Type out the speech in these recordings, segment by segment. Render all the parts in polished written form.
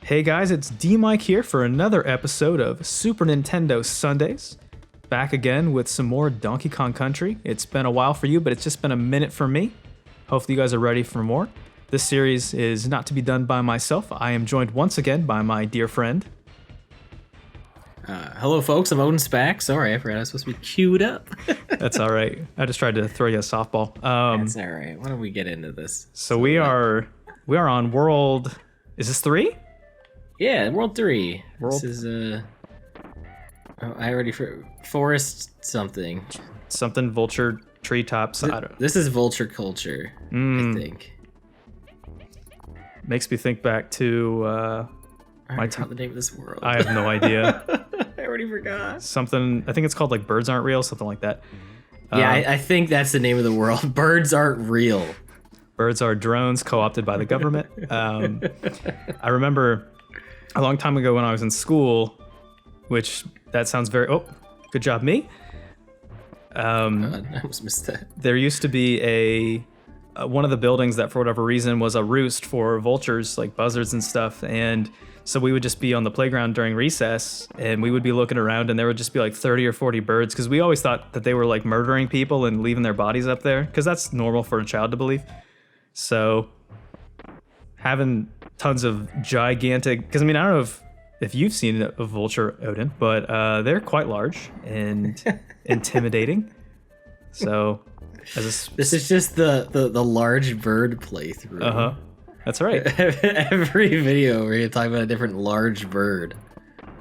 Hey guys, it's DMic here for another episode of Super Nintendo Sundays. Back again with some more Donkey Kong Country. It's been a while for you, but it's just been a minute for me. Hopefully you guys are ready for more. This series is not to be done by myself. I am joined once again by my dear friend. Hello folks, I'm Odin Spack. Sorry, I forgot I was supposed to be queued up. That's all right. I just tried to throw you a softball. That's all right. Why don't we get into this? So we are on world, is this 3? Yeah, World 3. This is, I already, forest something. Something vulture treetops. I don't know. This is vulture culture, I think. Makes me think back to I forgot the name of this world. I have no idea. I already forgot. Something, I think it's called like Birds Aren't Real, something like that. Yeah, I think that's the name of the world. Birds aren't real. Birds are drones co-opted by the government. I remember a long time ago when I was in school, which that sounds very, good job me. God, I almost missed that. There used to be one of the buildings that for whatever reason was a roost for vultures, like buzzards and stuff. And so we would just be on the playground during recess and we would be looking around and there would just be like 30 or 40 birds because we always thought that they were like murdering people and leaving their bodies up there because that's normal for a child to believe. So having tons of gigantic, because I mean, I don't know if you've seen a vulture, Odin, but they're quite large and intimidating. So this is just the large bird playthrough. That's right. Every video where you talk about a different large bird.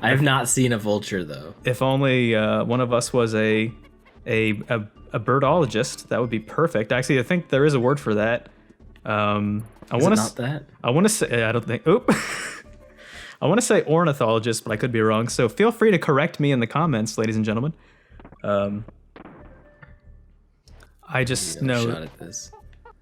I have not seen a vulture though. If only one of us was a birdologist, that would be perfect. Actually, I think there is a word for that. I want to say I don't think. I want to say ornithologist, but I could be wrong. So feel free to correct me in the comments, ladies and gentlemen. I just know shot at this.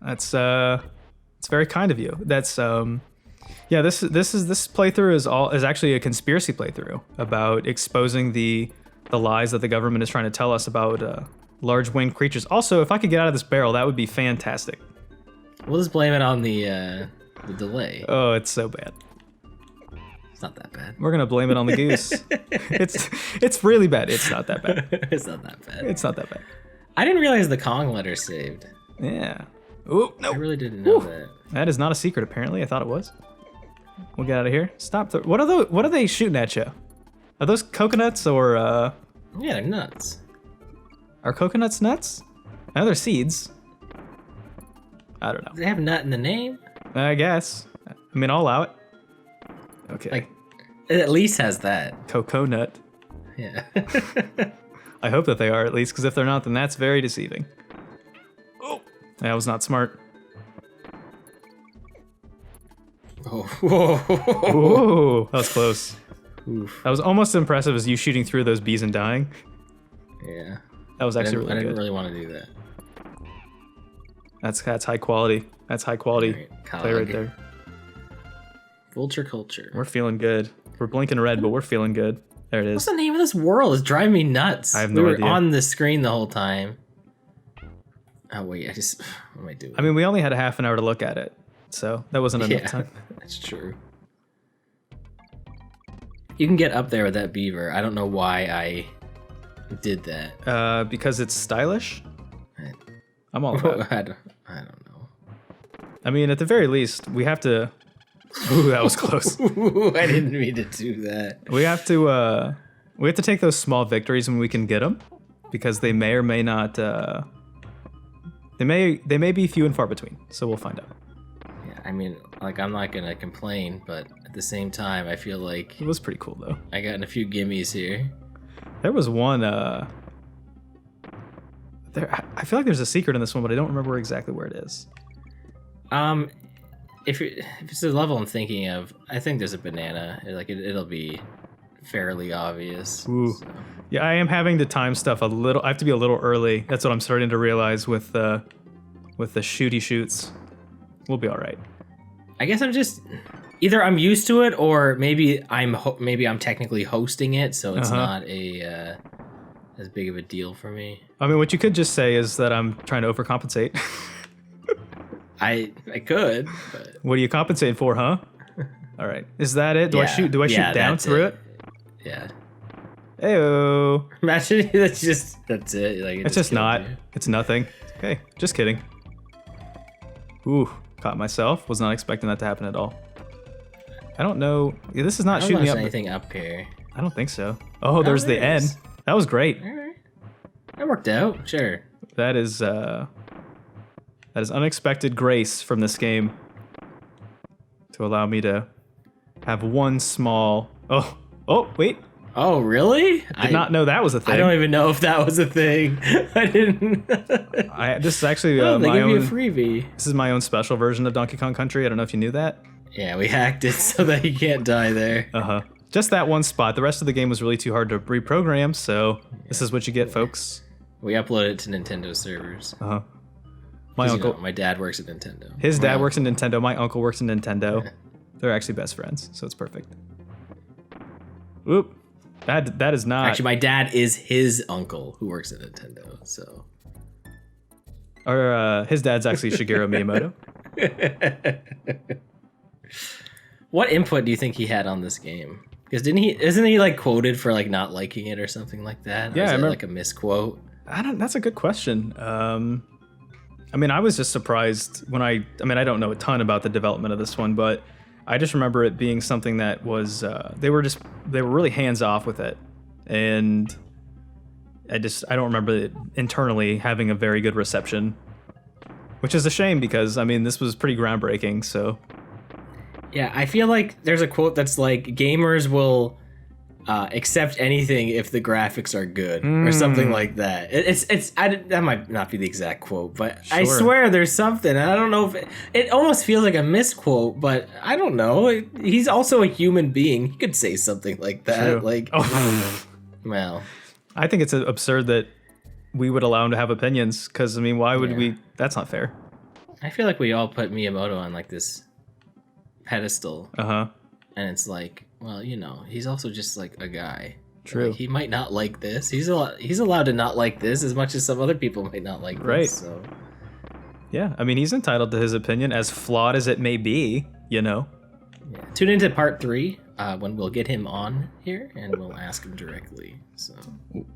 That's it's very kind of you. That's yeah. This playthrough is actually a conspiracy playthrough about exposing the lies that the government is trying to tell us about large winged creatures. Also, if I could get out of this barrel, that would be fantastic. We'll just blame it on the delay. Oh, it's so bad. It's not that bad. We're gonna blame it on the goose. It's really bad. It's not that bad. It's not that bad. It's not that bad. I didn't realize the Kong letter saved. Yeah. Oh no! I really didn't know that. That is not a secret. Apparently, I thought it was. We'll get out of here. Stop. What are they shooting at you? Are those coconuts or? Yeah, they're nuts. Are coconuts nuts? No, they're seeds. I don't know. They have nut in the name. I guess. I mean, I'll allow it. Okay. Like, it at least has that. Coconut. Yeah. I hope that they are at least, because if they're not, then that's very deceiving. Oh, that was not smart. Oh, whoa. Ooh, that was close. Oof. That was almost impressive as you shooting through those bees and dying. Yeah. That was actually really good. I didn't really want to do that. That's high quality. That's high quality play right there. Vulture culture. We're feeling good. We're blinking red, but we're feeling good. There it is. What's the name of this world? It's driving me nuts. I have no idea. We were on the screen the whole time. Oh wait, what am I doing? I mean, we only had a half an hour to look at it, so that wasn't enough time. That's true. You can get up there with that beaver. I don't know why I did that. Because it's stylish. I'm all about it. I don't know. I mean, at the very least, we have to. Ooh, that was close. I didn't mean to do that. We have to take those small victories when we can get them, because they may or may not. They may be few and far between. So we'll find out. Yeah, I mean, like, I'm not gonna complain, but at the same time, I feel like It was pretty cool though. I got a few gimmies here. There was one. I feel like there's a secret in this one, but I don't remember exactly where it is. If it's the level I'm thinking of, I think there's a banana. Like it'll be fairly obvious. Ooh. So. Yeah, I am having to time stuff a little. I have to be a little early. That's what I'm starting to realize with the shooty shoots. We'll be all right. I guess I'm just either I'm used to it, or maybe I'm technically hosting it, so it's not as big of a deal for me. I mean, what you could just say is that I'm trying to overcompensate. I could, but What are you compensating for, huh? All right. Is that it? Do I shoot Yeah, down that's through it? Yeah. Ayo. Imagine that's it. Like It's just not. It's nothing. Okay, just kidding. Ooh, caught myself. Was not expecting that to happen at all. I don't know. Yeah, this is not shooting me up. Anything up here? I don't think so. Oh, there's the end. That was great. All right. That worked out. Sure. That is unexpected grace from this game to allow me to have one small. Oh, wait. Oh, really? I did not know that was a thing. I don't even know if that was a thing. I didn't. This is actually they my give own. you a freebie. This is my own special version of Donkey Kong Country. I don't know if you knew that. Yeah, we hacked it so that you can't die there. Just that one spot. The rest of the game was really too hard to reprogram, so this is what you get, folks. We uploaded it to Nintendo servers. My uncle, my dad works at Nintendo. His dad works in Nintendo. My uncle works in Nintendo. They're actually best friends, so it's perfect. Oop. That is not. Actually, my dad is his uncle who works at Nintendo, so. Or his dad's actually Shigeru Miyamoto. What input do you think he had on this game? Because isn't he like quoted for like not liking it or something like that? Yeah, I remember like a misquote. That's a good question. I mean, I was just surprised when I don't know a ton about the development of this one, but I just remember it being something that was they were really hands off with it, and I don't remember it internally having a very good reception, which is a shame because I mean this was pretty groundbreaking. So yeah, I feel like there's a quote that's like gamers will accept anything if the graphics are good or something like that. That might not be the exact quote, but sure. I swear there's something. I don't know if it almost feels like a misquote, but I don't know. He's also a human being. He could say something like that. True. Like, well, I think it's absurd that we would allow him to have opinions because I mean, why would we? That's not fair. I feel like we all put Miyamoto on like this pedestal. And it's like, well, you know, he's also just like a guy. True. Like, he might not like this. He's allowed to not like this as much as some other people might not like this. So. Yeah, I mean, he's entitled to his opinion, as flawed as it may be, you know. Yeah. Tune into part 3 when we'll get him on here and we'll ask him directly. So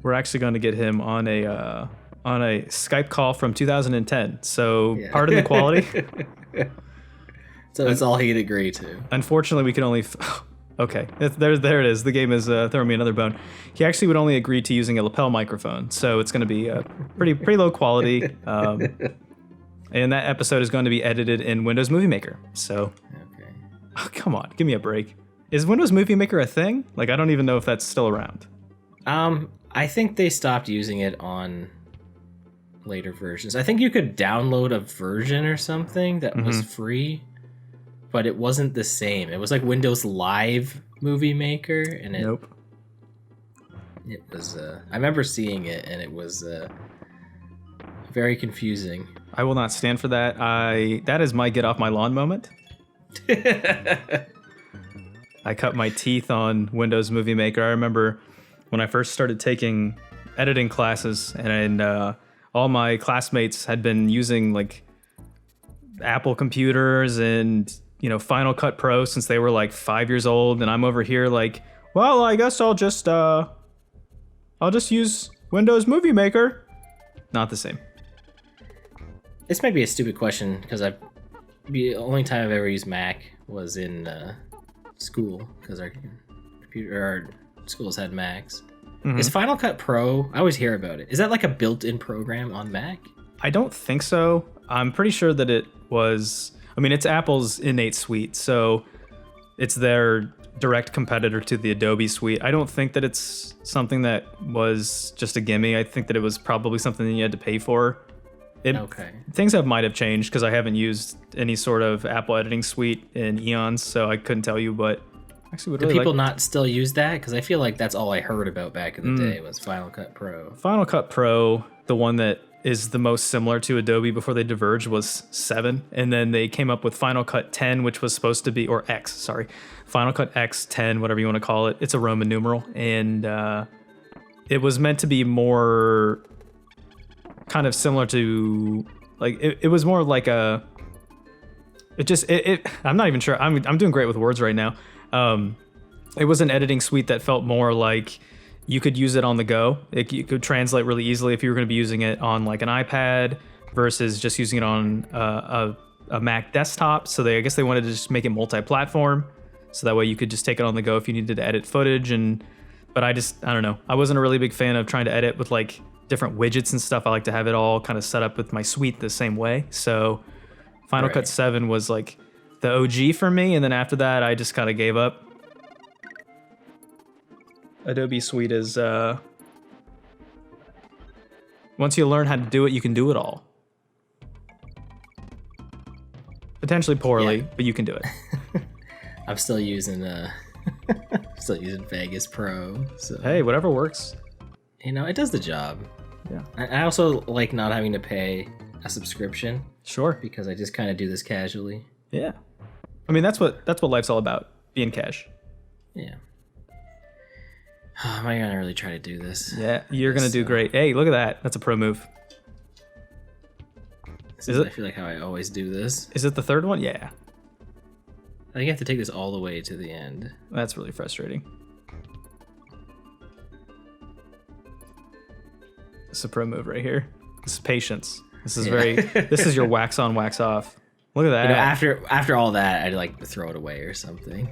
we're actually going to get him on a Skype call from 2010. So pardon the quality. So that's all he'd agree to. Unfortunately, we can only... Okay, there it is. The game is throwing me another bone. He actually would only agree to using a lapel microphone, so it's going to be pretty low quality. And that episode is going to be edited in Windows Movie Maker. So, okay. Oh, come on, give me a break. Is Windows Movie Maker a thing? Like, I don't even know if that's still around. I think they stopped using it on later versions. I think you could download a version or something that was free. But it wasn't the same. It was like Windows Live Movie Maker, and nope. It was. I remember seeing it, and it was very confusing. I will not stand for that. That is my get off my lawn moment. I cut my teeth on Windows Movie Maker. I remember when I first started taking editing classes, and all my classmates had been using like Apple computers and Final Cut Pro since they were like 5 years old, and I'm over here like, well, I guess I'll just use Windows Movie Maker. Not the same. This might be a stupid question because the only time I've ever used Mac was in school because our schools had Macs. Is Final Cut Pro? I always hear about it. Is that like a built-in program on Mac? I don't think so. I'm pretty sure that it was. I mean, it's Apple's innate suite, so it's their direct competitor to the Adobe suite. I don't think that it's something that was just a gimme. I think that it was probably something that you had to pay for. Okay. Things might have changed because I haven't used any sort of Apple editing suite in eons, so I couldn't tell you, but actually would Do really people not still use that? Because I feel like that's all I heard about back in the day was Final Cut Pro. Final Cut Pro, the one that is the most similar to Adobe before they diverged, was 7, and then they came up with Final Cut 10, which was supposed to be, or X, sorry, Final Cut X 10, whatever you want to call it. It's a Roman numeral, and it was meant to be more kind of similar to, like, it was more like a I'm not even sure. I'm doing great with words right now. It was an editing suite that felt more like you could use it on the go. You could translate really easily if you were going to be using it on like an iPad versus just using it on a Mac desktop. So I guess they wanted to just make it multi-platform, so that way you could just take it on the go if you needed to edit footage. But I don't know. I wasn't a really big fan of trying to edit with like different widgets and stuff. I like to have it all kind of set up with my suite the same way. So Final Cut 7 was like the OG for me, and then after that I just kind of gave up. Adobe Suite is once you learn how to do it, you can do it all. Potentially poorly, but you can do it. I'm still using Vegas Pro. So hey, whatever works. You know, it does the job. Yeah. I also like not having to pay a subscription. Sure. Because I just kind of do this casually. Yeah. I mean, that's what life's all about, being cash. Yeah. Am I gonna really try to do this? Yeah, you're gonna do great. Hey, look at that. That's a pro move. Is it? I feel like how I always do this. Is it the third one? Yeah. I think you have to take this all the way to the end. That's really frustrating. This is a pro move right here. This is patience. This is this is your wax on, wax off. Look at that. You know, after all that, I'd like to throw it away or something.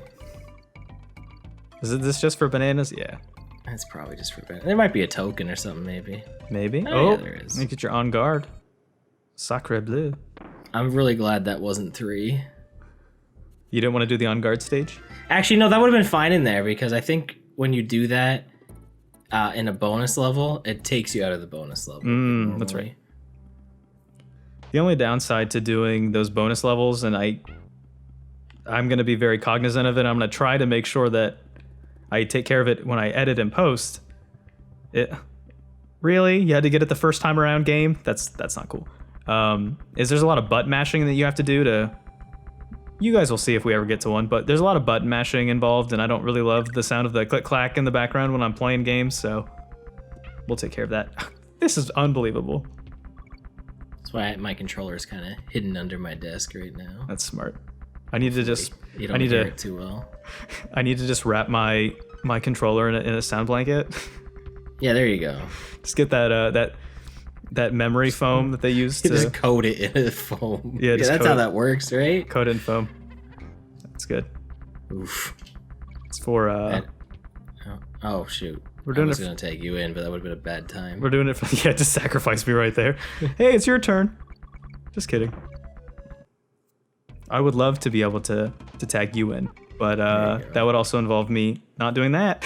Is this just for bananas? Yeah. That's probably just for bananas. There might be a token or something, maybe. Maybe. Oh, yeah, there is. Let me get your on guard. Sacre bleu. I'm really glad that wasn't 3. You didn't want to do the on guard stage? Actually, no, that would have been fine in there because I think when you do that in a bonus level, it takes you out of the bonus level. That's right. The only downside to doing those bonus levels, and I'm going to be very cognizant of it, I'm going to try to make sure that I take care of it when I edit and post. Really? You had to get it the first time around game? That's not cool. There's a lot of button mashing that you have to do to... You guys will see if we ever get to one, but there's a lot of button mashing involved, and I don't really love the sound of the click-clack in the background when I'm playing games, so we'll take care of that. This is unbelievable. That's why my controller is kind of hidden under my desk right now. That's smart. I need to just... You don't hear it too well. I need to just wrap my controller in a sound blanket. Yeah, there you go. Just get that memory foam that they use to just coat it in foam. Yeah, that's how that works, right? Coat it in foam. That's good. Oof. It's for oh shoot. We're doing I was gonna take you in, but that would have been a bad time. We're doing it for just sacrifice me right there. Hey, it's your turn. Just kidding. I would love to be able to tag you in, but that would also involve me not doing that.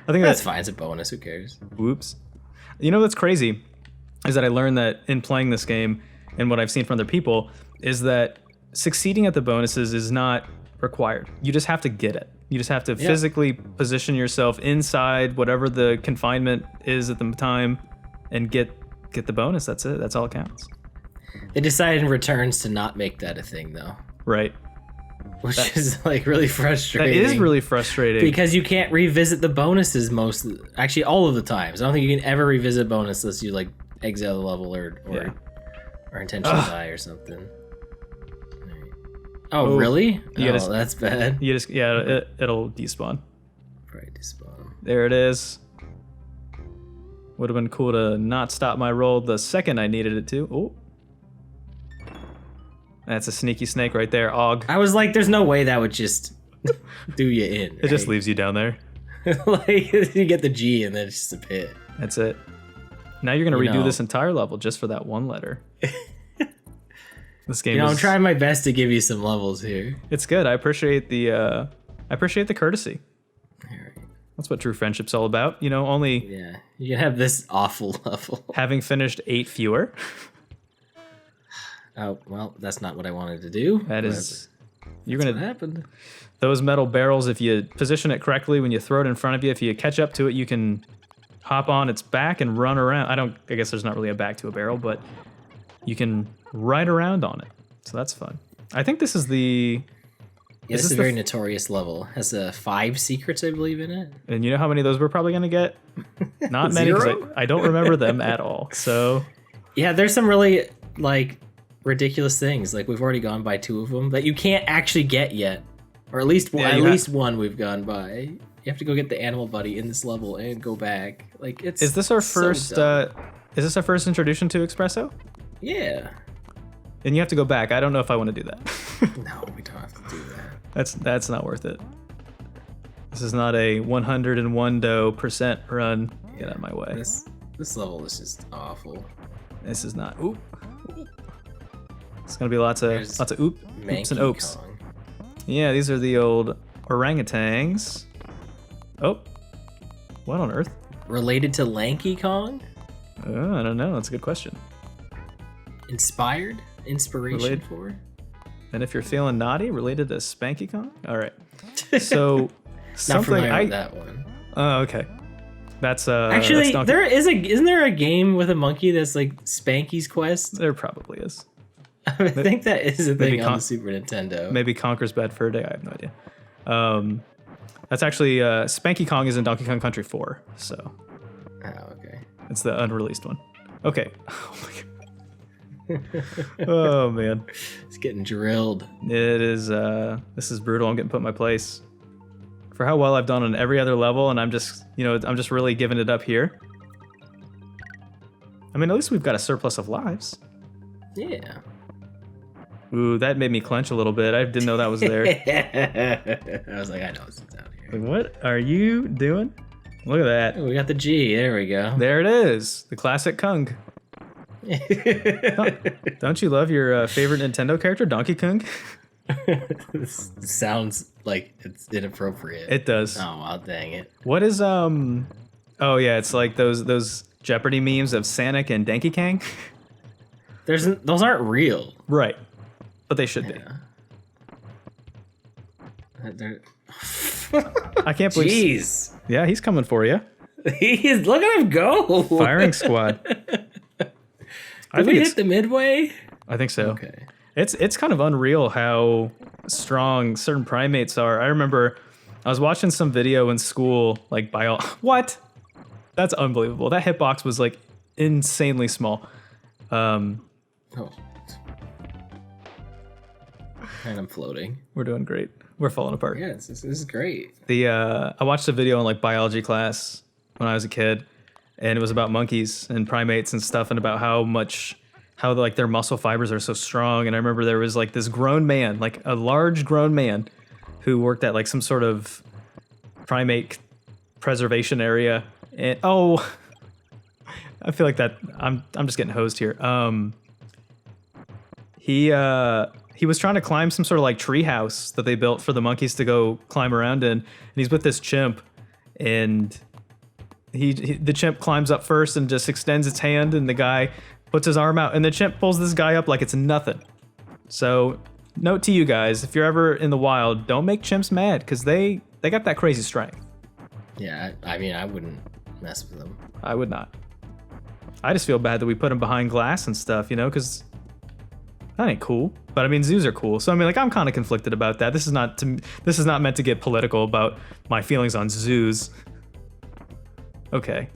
I think that's fine. It's a bonus. Who cares? Whoops. You know what's crazy is that I learned that in playing this game, and what I've seen from other people, is that succeeding at the bonuses is not required. You just have to get it. You just have to physically position yourself inside whatever the confinement is at the time and get the bonus. That's it. That's all it counts. They decided in Returns to not make that a thing, though. Right. Which is like really frustrating. That is really frustrating. Because you can't revisit the bonuses actually all of the times. I don't think you can ever revisit bonus unless you like exile the level or intentionally die or something. Oh, really? That's bad. You just it'll despawn. Right, despawn. There it is. Would have been cool to not stop my roll the second I needed it to. Oh. That's a sneaky snake right there, Og. I was like, there's no way that would just do you in. Right? It just leaves you down there. Like, you get the G and then it's just a pit. That's it. Now you're going to redo this entire level just for that one letter. This game I'm trying my best to give you some levels here. It's good. I appreciate the courtesy. That's what true friendship's all about. You can have this awful level. Having finished 8 fewer. Oh, well, that's not what I wanted to do. That's what happened. Those metal barrels, if you position it correctly when you throw it in front of you, if you catch up to it, you can hop on its back and run around. I guess there's not really a back to a barrel, but you can ride around on it. So that's fun. I think this is the... Yeah, this is a very notorious level. Has 5 secrets, I believe, in it. And you know how many of those we're probably going to get? Not many, because I don't remember them at all. So... Yeah, there's some really, like, ridiculous things. Like we've already gone by 2 of them that you can't actually get yet, or at least Yeah, least one we've gone by. You have to go get the animal buddy in this level and go back. Like it's. Is this our so first? dumb. Is this our first introduction to Espresso? Yeah. And you have to go back. I don't know if I want to do that. No, we don't have to do that. That's not worth it. This is not a 101% run. Get out of my way. This level is just awful. This is not. Oop. It's gonna be lots of oops and Manky oops. Kong. Yeah, these are the old orangutans. Oh, what on earth? Related to Lanky Kong? Oh, I don't know. That's a good question. Inspired? Inspiration for? And if you're feeling naughty, related to Spanky Kong? All right. So Not something familiar with that one. Oh, okay. That's Actually, that's isn't there a game with a monkey that's like Spanky's Quest? There probably is. I think that is a Maybe thing on the Super Nintendo. Maybe Conker's Bad Fur Day. I have no idea. That's actually Spanky Kong is in Donkey Kong Country 4, so Oh, okay. it's the unreleased one. Okay. Oh my god. Oh man, It's getting drilled. it is. This is brutal. I'm getting put in my place for how well I've done on every other level, and I'm just really giving it up here. I mean, at least we've got a surplus of lives. Yeah. Ooh, that made me clench a little bit. I didn't know that was there. I was like, I know it's down here. Like, what are you doing? Look at that. Oh, we got the G. There we go. There it is. The classic Kung. Don't you love your favorite Nintendo character, Donkey Kong? This sounds like it's inappropriate. It does. Oh, well, dang it. What is Oh yeah, it's like those Jeopardy memes of Sonic and Donkey Kong. Those aren't real. Right. But they should be. They're- I can't believe. Jeez. Yeah, he's coming for you. Look at him go. Firing squad. Did we hit the midway? I think so. Okay. It's kind of unreal how strong certain primates are. I remember I was watching some video in school, like what? That's unbelievable. That hitbox was like insanely small. Oh. And I'm floating. We're doing great. We're falling apart. Yeah, this is great. I watched a video in like biology class when I was a kid, and it was about monkeys and primates and stuff, and about how like their muscle fibers are so strong. And I remember there was like this grown man, like a large grown man, who worked at like some sort of primate preservation area. And I feel like that I'm just getting hosed here. He was trying to climb some sort of like tree house that they built for the monkeys to go climb around in, and he's with this chimp, and the chimp climbs up first and just extends its hand, and the guy puts his arm out, and the chimp pulls this guy up like it's nothing. So, note to you guys, if you're ever in the wild, don't make chimps mad, because they got that crazy strength. Yeah, I mean, I wouldn't mess with them. I would not. I just feel bad that we put them behind glass and stuff, because that ain't cool. But I mean, zoos are cool. So I mean, like, I'm kind of conflicted about that. This is not meant to get political about my feelings on zoos. Okay.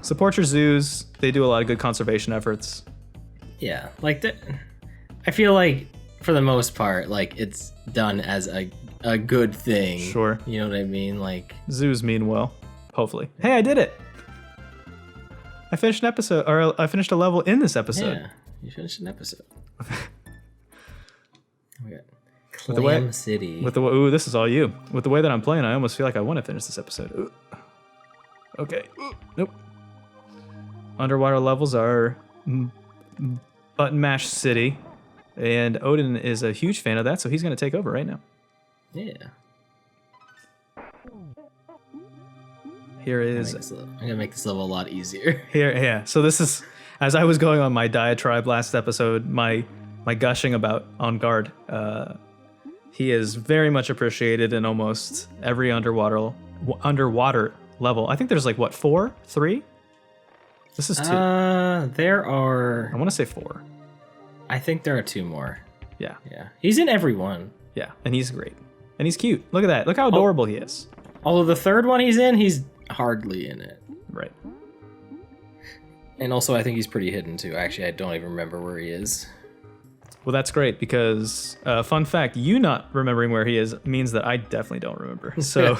Support your zoos. They do a lot of good conservation efforts. Yeah, like I feel like for the most part, like it's done as a good thing. Sure. You know what I mean? Like Zoos mean well. Hopefully. Hey, I did it. I finished an episode, or I finished a level in this episode. Yeah, you finished an episode. We got the way- Clam City. Ooh, this is all you. With the way that I'm playing, I almost feel like I want to finish this episode. Ooh. Okay. Ooh. Nope. Underwater levels are Button Mash City, and Odin is a huge fan of that, so he's going to take over right now. Yeah. Here is I'm gonna make this level a lot easier. here. Yeah. So this is, as I was going on my diatribe last episode, my gushing about On Guard. He is very much appreciated in almost every underwater level. I think there's like what, 4, 3? This is 2. There are. I want to say 4. I think there are 2 more. Yeah. Yeah, he's in every one. Yeah, and he's great. And he's cute. Look at that. Look how adorable he is. Although the third one he's in, he's hardly in it. Right. And also, I think he's pretty hidden too. Actually, I don't even remember where he is. Well, that's great because, fun fact, you not remembering where he is means that I definitely don't remember. So,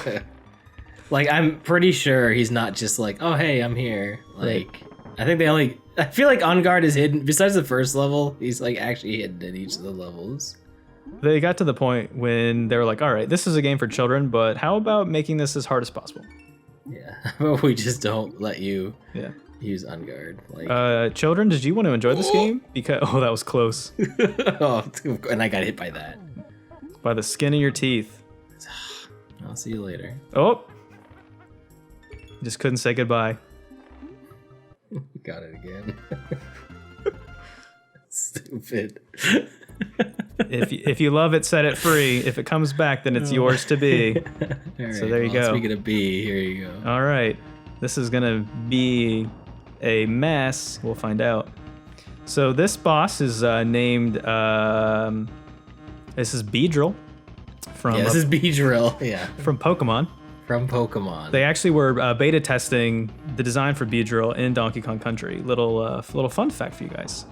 like, I'm pretty sure he's not just like, oh, hey, I'm here. Like, I think I feel like On Guard is hidden. Besides the first level, he's like actually hidden in each of the levels. they got to the point when they were like, all right, this is a game for children, but how about making this as hard as possible? Yeah, but we just don't let you Yeah. use On Guard. Like, Children, did you want to enjoy this game? Because that was close. oh, and I got hit by that. By the skin of your teeth. I'll see you later. Oh, you just couldn't say goodbye. Got it again. Stupid. If you love it, set it free. If it comes back, then it's yours to be. Right, So there you go. Speaking of B, here you go. All right, this is gonna be a mess. We'll find out. So this boss is named. This is Beedrill from Yeah, this is B-Drill. Yeah, from Pokemon. from Pokemon. They actually were beta testing the design for Beedrill in Donkey Kong Country. Little fun fact for you guys.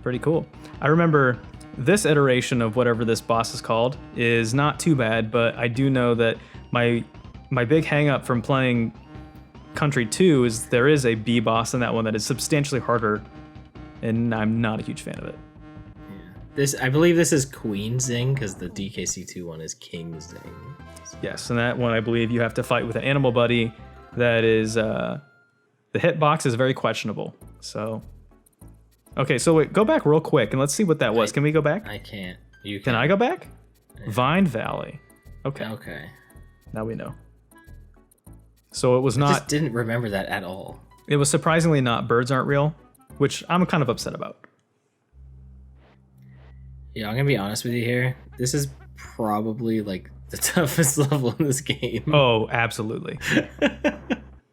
Pretty cool. I remember this iteration of whatever this boss is called is not too bad, but I do know that my big hang up from playing Country 2 is there is a B boss in that one that is substantially harder, and I'm not a huge fan of it. I believe this is Queen Zing because the DKC2 one is King Zing. Yes, and that one I believe you have to fight with an animal buddy that is the hitbox is very questionable. So okay, so wait, go back real quick and let's see what that was. Can we go back? I can't. You Can I go back? Vine Valley. Okay. Okay. Now we know. So it was I not. just didn't remember that at all. It was surprisingly not Birds Aren't Real, which I'm kind of upset about. Yeah, I'm gonna be honest with you here. This is probably like the toughest level in this game. Oh, absolutely.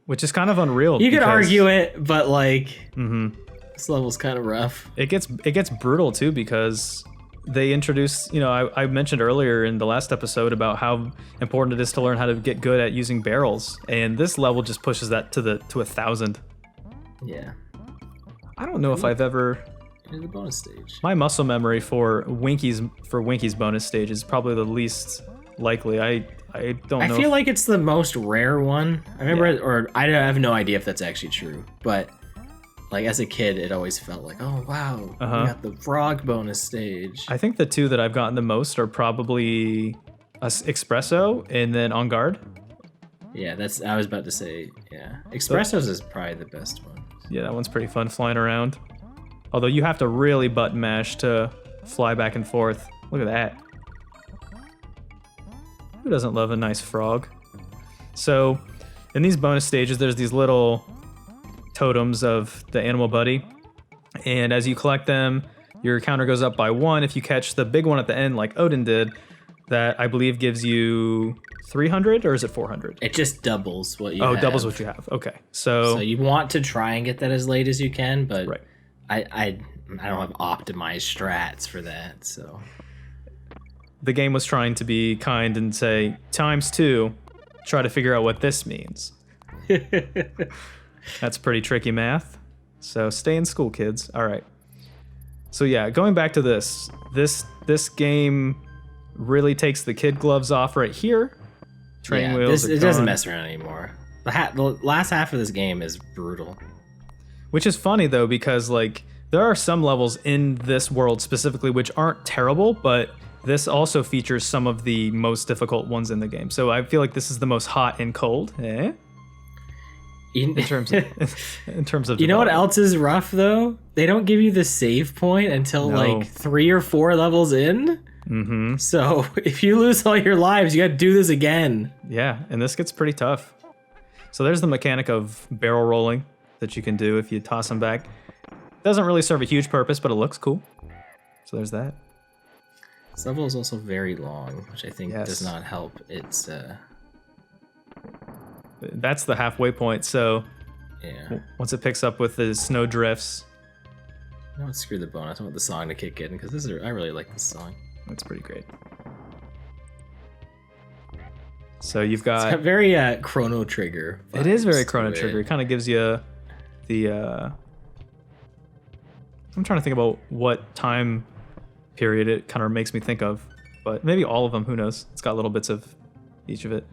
Which is kind of unreal. You could because argue it, but like this level's kind of rough. it gets brutal too because they introduce. You know, I mentioned earlier in the last episode about how important it is to learn how to get good at using barrels, and this level just pushes that to 1,000. Yeah. I don't know if I've ever. Here's the bonus stage. My muscle memory for Winky's bonus stage is probably the least likely. I don't know. I feel like it's the most rare one. I remember, or I have no idea if that's actually true, but like as a kid, it always felt like, oh wow, we got the frog bonus stage. I think the two that I've gotten the most are probably Espresso and then On Guard. Yeah, I was about to say, yeah. Espressos is probably the best one. Yeah, that one's pretty fun flying around. Although you have to really button mash to fly back and forth. Look at that. Who doesn't love a nice frog? So, in these bonus stages, there's these little totems of the animal buddy. And as you collect them, your counter goes up by 1. If you catch the big one at the end, like Odin did, that I believe gives you 300, or is it 400? It just doubles what you have. Oh, doubles what you have. Okay. So you want to try and get that as late as you can, but right. I don't have optimized strats for that, so. The game was trying to be kind and say, ×2, try to figure out what this means. That's pretty tricky math. So stay in school, kids. All right. So yeah, going back to this game really takes the kid gloves off right here. Training wheels are it doesn't gone. mess around anymore. The last half of this game is brutal. Which is funny though, because like there are some levels in this world specifically which aren't terrible, but this also features some of the most difficult ones in the game. So I feel like this is the most hot and cold, in terms of You know what development. else is rough though? They don't give you the save point until like 3 or 4 levels in. Mm-hmm. So if you lose all your lives, you got to do this again. Yeah, and this gets pretty tough. So there's the mechanic of barrel rolling that you can do if you toss them back. Doesn't really serve a huge purpose, but it looks cool. So there's that. This level is also very long, which I think Yes. does not help. It's That's the halfway point. So yeah. once it picks up with the snow drifts, No, screw the bonus. I want the song to kick in because I really like this song. that's pretty great. So you've It's got got very Chrono Trigger. it is very vibes Chrono to Trigger. it. It kind of gives you the I'm trying to think about what time period it kind of makes me think of, but maybe all of them. Who knows? It's got little bits of each of it.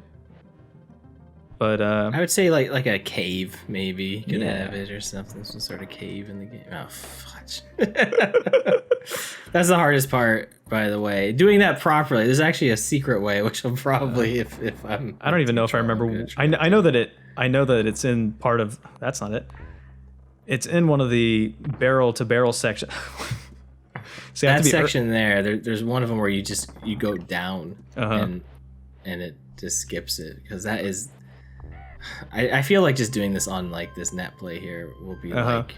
But I would say like a cave, maybe. You could Yeah. have it or something. Some sort of cave in the game. Oh, fudge. That's the hardest part, by the way. Doing that properly. There's actually a secret way, which I'm probably if I'm. I don't even know if I remember. I know that it's in part of. That's not it. It's in one of the barrel to barrel section. See, that section there's one of them where you go down Uh-huh. and it just skips it, because that is. I feel like just doing this on like this net play here will be like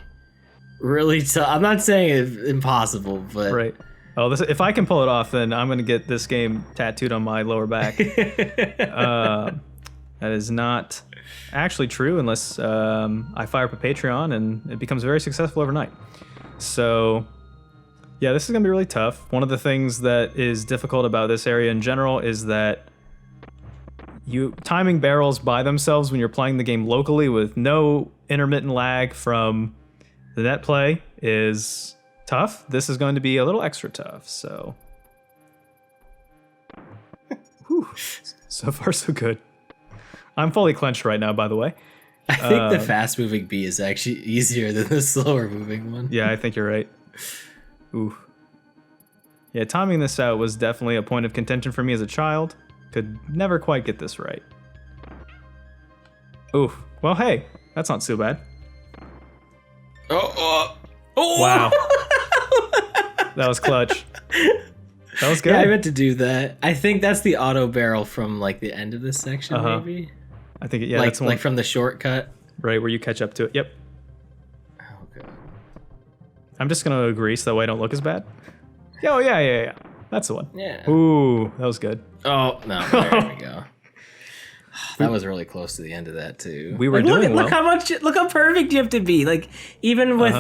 really tough. I'm not saying it's impossible, but Right. Oh, if I can pull it off, then I'm gonna get this game tattooed on my lower back. That is not actually true unless I fire up a Patreon and it becomes very successful overnight. So, yeah, this is gonna be really tough. One of the things that is difficult about this area in general is that timing barrels by themselves when you're playing the game locally with no intermittent lag from the net play is tough. This is going to be a little extra tough, so. Whew. So far, so good. I'm fully clenched right now, by the way. I think the fast moving bee is actually easier than the slower moving one. Yeah, I think you're right. Ooh. Yeah, timing this out was definitely a point of contention for me as a child. Could never quite get this right. Oof. Well, hey, that's not so bad. Oh! Wow. That was clutch. That was good. Yeah, I meant to do that. I think that's the auto barrel from like the end of this section, maybe. I think yeah, like that's one like from the shortcut. right where you catch up to it. Yep. Oh god. I'm just gonna agree so that way I don't look as bad. Oh yeah. That's the one. Yeah. Ooh, that was good. Oh no! There we go. That was really close to the end of that too. We were look, doing well. Look how perfect you have to be. Like even with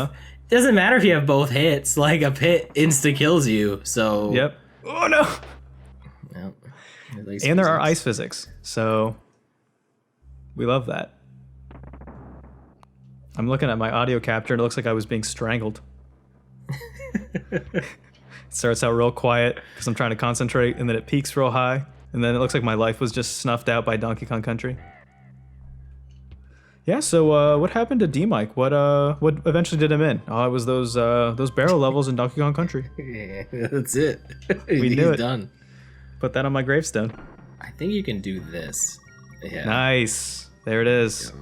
doesn't matter if you have both hits. Like a pit insta kills you. So Yep. Oh no. Yep. And there are ice physics, so we love that. I'm looking at my audio capture and it looks like I was being strangled. It starts out real quiet because I'm trying to concentrate, and then it peaks real high, and then it looks like my life was just snuffed out by Donkey Kong Country. Yeah, so what happened to DMic? What eventually did him in? Oh, it was those barrel levels in Donkey Kong Country. Yeah, that's it. We knew it. Done. Put that on my gravestone. I think you can do this. Yeah. Nice. There it is.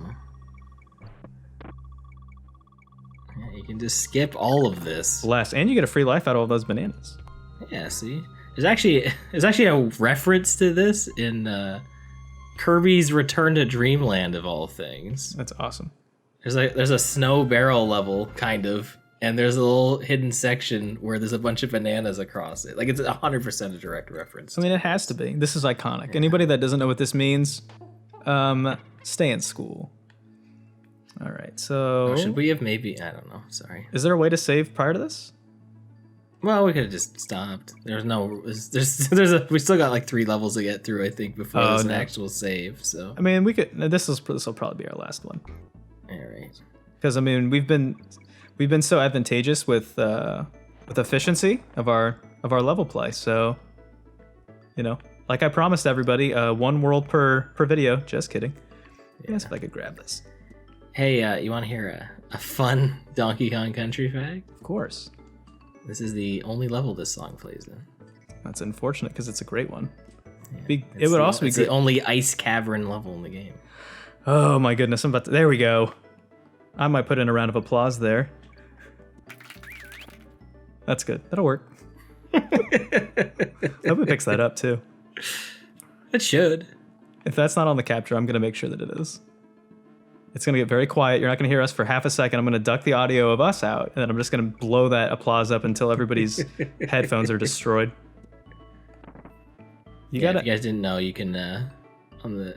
Yeah, you can just skip all of this. Bless. And you get a free life out of all those bananas. Yeah, see? There's actually a reference to this in Kirby's Return to Dreamland of all things. That's awesome. There's a snow barrel level, kind of, and there's a little hidden section where there's a bunch of bananas across it. Like, it's 100% a direct reference. I mean, it has to be. This is iconic. Yeah. Anybody that doesn't know what this means, stay in school. All right, so... should we have maybe... I don't know, sorry. Is there a way to save prior to this? Well, we could have just stopped. There's we still got like 3 levels to get through, I think, before there's an actual save, so... I mean, we could... This will probably be our last one. All right. Because, I mean, we've been so advantageous with efficiency of our level play, so... You know, like I promised everybody, 1 world per video. Just kidding. Yeah. Yes, if I could grab this. Hey, you want to hear a fun Donkey Kong Country fact? Of course. This is the only level this song plays in. That's unfortunate because it's a great one. Yeah, it would also be the only ice cavern level in the game. Oh my goodness! There we go. I might put in a round of applause there. That's good. That'll work. I hope it picks that up too. It should. If that's not on the capture, I'm gonna make sure that it is. It's going to get very quiet. You're not going to hear us for half a second. I'm going to duck the audio of us out, and then I'm just going to blow that applause up until everybody's headphones are destroyed. If you guys didn't know, you can, on the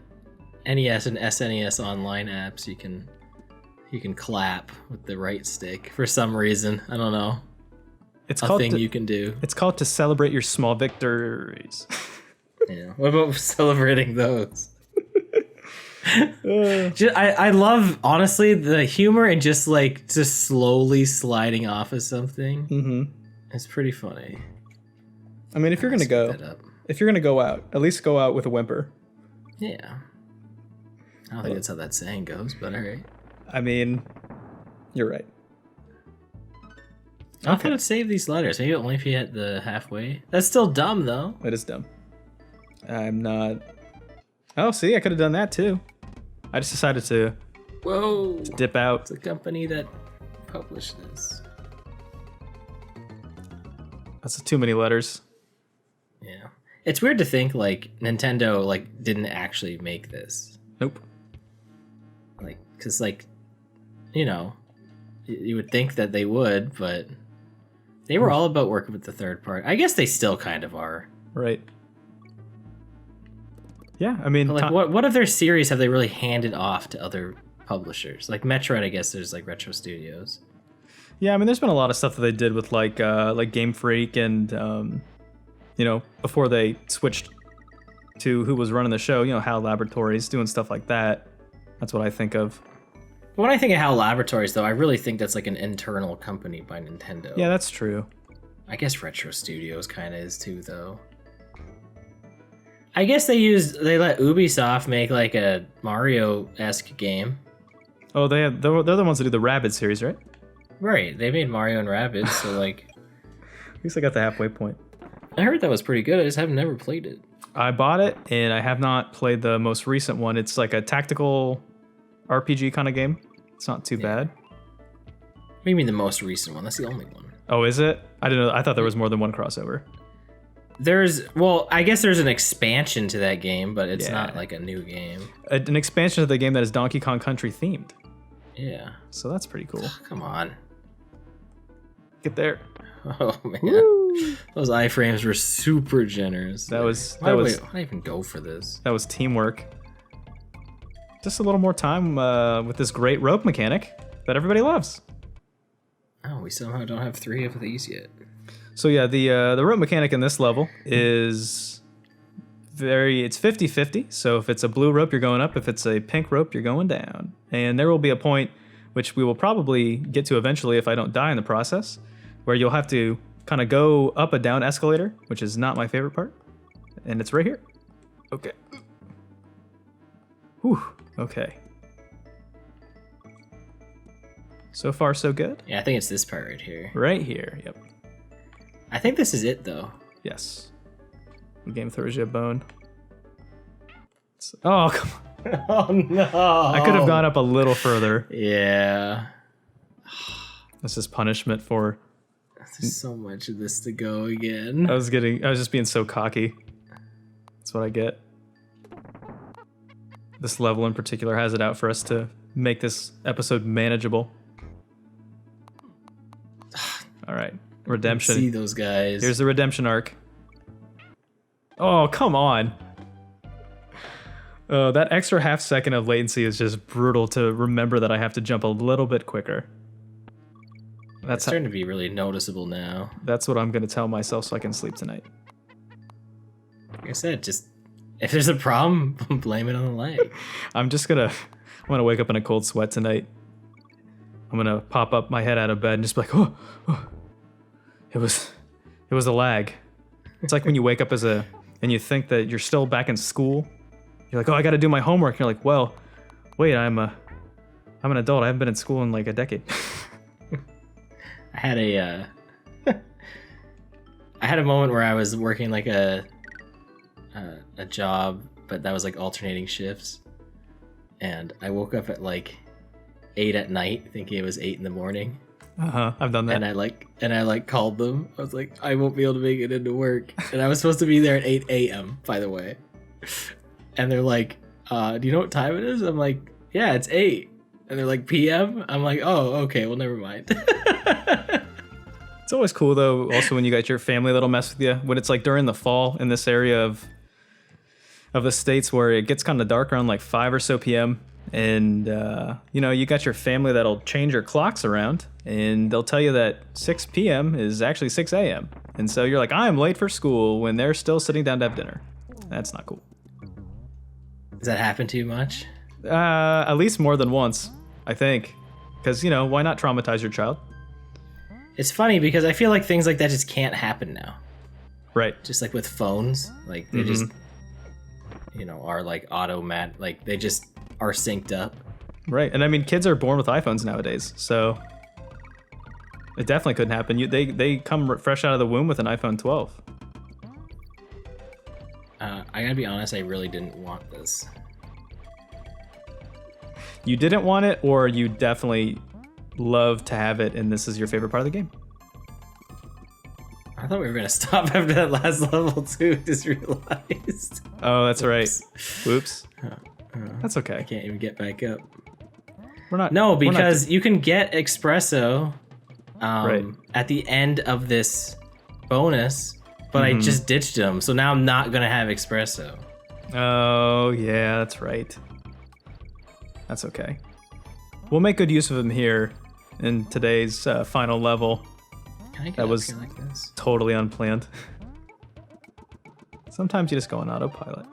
NES and SNES online apps, you can clap with the right stick for some reason. I don't know. It's a thing you can do. It's called to celebrate your small victories. Yeah. What about celebrating those? I love, honestly, the humor and just slowly sliding off of something. Mm-hmm. It's pretty funny. I mean, if you're gonna go out, at least go out with a whimper. Yeah. I don't think that's how that saying goes, but all right. I mean, you're right. I thought it'd save these letters. Maybe only if you hit the halfway. That's still dumb, though. It is dumb. I'm not... Oh, see, I could have done that, too. I just decided to... Whoa. Dip out. It's a company that published this. That's too many letters. Yeah. It's weird to think, Nintendo, didn't actually make this. Nope. Because, you would think that they would, but they were all about working with the third party. I guess they still kind of are. Right. Yeah, I mean... But what of their series have they really handed off to other publishers? Like Metroid, I guess there's, Retro Studios. Yeah, I mean, there's been a lot of stuff that they did with, Game Freak and, before they switched to who was running the show, HAL Laboratories, doing stuff like that. That's what I think of. When I think of HAL Laboratories, though, I really think that's an internal company by Nintendo. Yeah, that's true. I guess Retro Studios kind of is too, though. I guess they let Ubisoft make a Mario-esque game. Oh, they're the ones that do the Rabbids series, right? Right, they made Mario and Rabbids, so At least I got the halfway point. I heard that was pretty good. I just have never played it. I bought it, and I have not played the most recent one. It's like a tactical RPG kind of game. It's not too bad. What do you mean the most recent one? That's the only one. Oh, is it? I didn't know. I thought there was more than one crossover. I guess there's an expansion to that game, but it's not a new game. An expansion of the game that is Donkey Kong Country themed. Yeah. So that's pretty cool. Come on. Get there. Oh man. Woo! Those iframes were super generous. Why did I even go for this? That was teamwork. Just a little more time with this great rope mechanic that everybody loves. Oh, we somehow don't have 3 of these yet. So yeah, the rope mechanic in this level is it's 50-50. So if it's a blue rope, you're going up. If it's a pink rope, you're going down. And there will be a point, which we will probably get to eventually if I don't die in the process, where you'll have to kind of go up a down escalator, which is not my favorite part. And it's right here. Okay. Whew. Okay. So far, so good. Yeah, I think it's this part right here. Right here, yep. I think this is it, though. Yes. The game throws you a bone. Oh, come on. Oh, no. I could have gone up a little further. Yeah. This is punishment for... There's so much of this to go again. I was just being so cocky. That's what I get. This level in particular has it out for us to make this episode manageable. All right. Redemption. See those guys. Here's the redemption arc. Oh, come on. That extra half second of latency is just brutal to remember that I have to jump a little bit quicker. It's starting to be really noticeable now. That's what I'm going to tell myself so I can sleep tonight. Like I said, just if there's a problem, blame it on the lag. I'm going to wake up in a cold sweat tonight. I'm going to pop up my head out of bed and just be like, oh. It was a lag. It's like when you wake up and you think that you're still back in school. You're like, oh, I got to do my homework. And you're like, well, wait, I'm an adult. I haven't been in school in like a decade. I had a moment where I was working like a job, but that was like alternating shifts, and I woke up at like 8 at night thinking it was 8 in the morning. I've done that. And I called them. I was like, I won't be able to make it into work, and I was supposed to be there at 8 a.m. by the way. And they're like, do you know what time it is? I'm like, yeah, it's 8. And they're like, PM? I'm like, oh, okay, well, never mind. It's always cool, though, also when you got your family that'll mess with you. When it's like during the fall in this area of the States where it gets kind of dark around like 5 or so PM. And, you got your family that'll change your clocks around. And they'll tell you that 6 PM is actually 6 AM. And so you're like, I'm late for school when they're still sitting down to have dinner. That's not cool. Does that happen too much? At least more than once, I think. Because, why not traumatize your child? It's funny because I feel like things like that just can't happen now. Right. Just like with phones, like they just, are like automat, like they just are synced up. Right. And I mean, kids are born with iPhones nowadays, so it definitely couldn't happen. They come fresh out of the womb with an iPhone 12. I gotta be honest, I really didn't want this. You didn't want it, or you definitely love to have it, and this is your favorite part of the game? I thought we were gonna stop after that last level too. Just realized. Oh, that's right. Whoops. That's okay. I can't even get back up. We're not. No, because you can get espresso right. at the end of this bonus, but I just ditched them, so now I'm not gonna have espresso. Oh yeah, that's right. That's okay. We'll make good use of him here in today's final level. That was like this? Totally unplanned. Sometimes you just go on autopilot.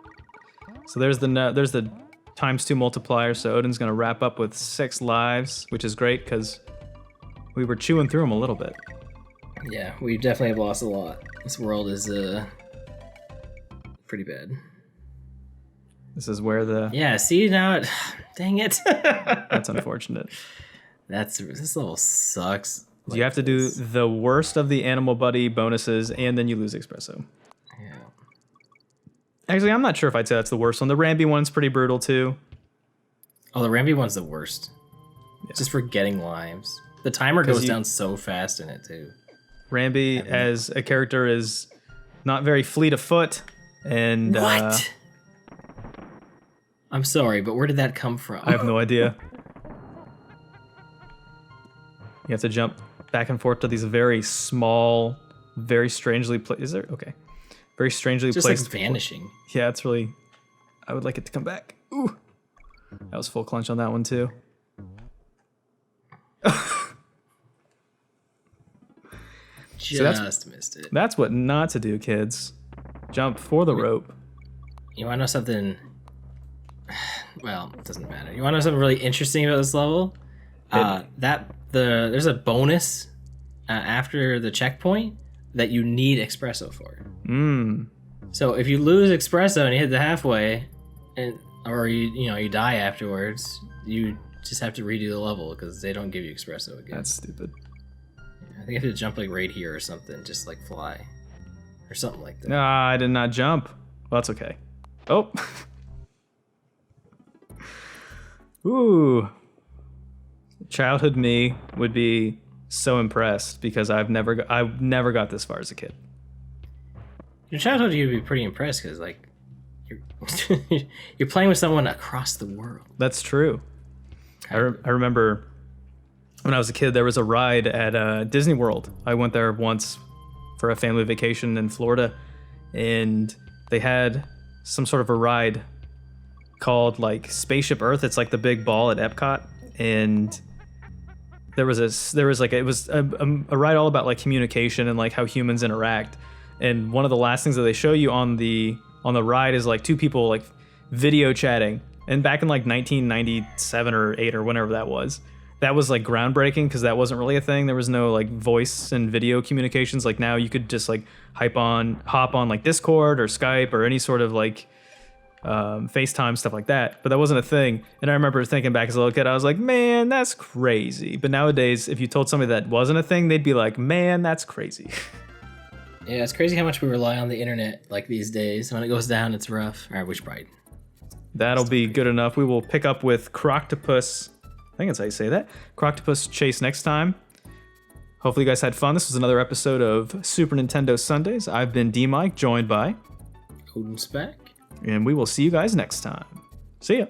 So there's the ×2 multiplier. So Odin's gonna wrap up with 6 lives, which is great because we were chewing through them a little bit. Yeah, we definitely have lost a lot. This world is pretty bad. This is where see now it. Dang it. That's unfortunate. This level sucks. You have to do the worst of the Animal Buddy bonuses, and then you lose espresso. Yeah. Actually, I'm not sure if I'd say that's the worst one. The Ramby one's pretty brutal too. Oh, the Ramby one's the worst. Yeah. Just for getting lives. The timer goes down so fast in it too. Ramby as a character is not very fleet of foot, and what? I'm sorry, but where did that come from? I have no idea. You have to jump back and forth to these very small, very strangely placed. Is there? Okay. Very strangely just placed. Just like vanishing. Yeah, it's really. I would like it to come back. Ooh. That was full clunch on that one too. Just missed it. That's what not to do, kids. Jump for the rope. You want to know something? Well, it doesn't matter. You want to know something really interesting about this level? There's a bonus after the checkpoint that you need espresso for. So if you lose espresso and you hit the halfway, or you die afterwards, you just have to redo the level because they don't give you espresso again. That's stupid. I think I have to jump like right here or something, just like fly, or something like that. Nah, I did not jump. Well, that's okay. Oh. Ooh. Childhood me would be so impressed because I've never got this far as a kid. Your childhood, you'd be pretty impressed because like you're playing with someone across the world. That's true. I remember when I was a kid, there was a ride at Disney World. I went there once for a family vacation in Florida, and they had some sort of a ride called like Spaceship Earth. It's like the big ball at Epcot, and it was a ride all about like communication and like how humans interact. And one of the last things that they show you on the ride is like 2 people like video chatting. And back in like 1997 or 8 or whenever that was like groundbreaking because that wasn't really a thing. There was no like voice and video communications. Like now you could just like hop on like Discord or Skype or any sort of like FaceTime, stuff like that. But that wasn't a thing. And I remember thinking back as a little kid, I was like, man, that's crazy. But nowadays, if you told somebody that wasn't a thing, they'd be like, man, that's crazy. Yeah, it's crazy how much we rely on the internet like these days. When it goes down, it's rough. All right, which bride? That'll be good enough. We will pick up with Croctopus. I think that's how you say that. Croctopus Chase next time. Hopefully you guys had fun. This was another episode of Super Nintendo Sundays. I've been DMic, joined by Odin Spec. And we will see you guys next time. See ya.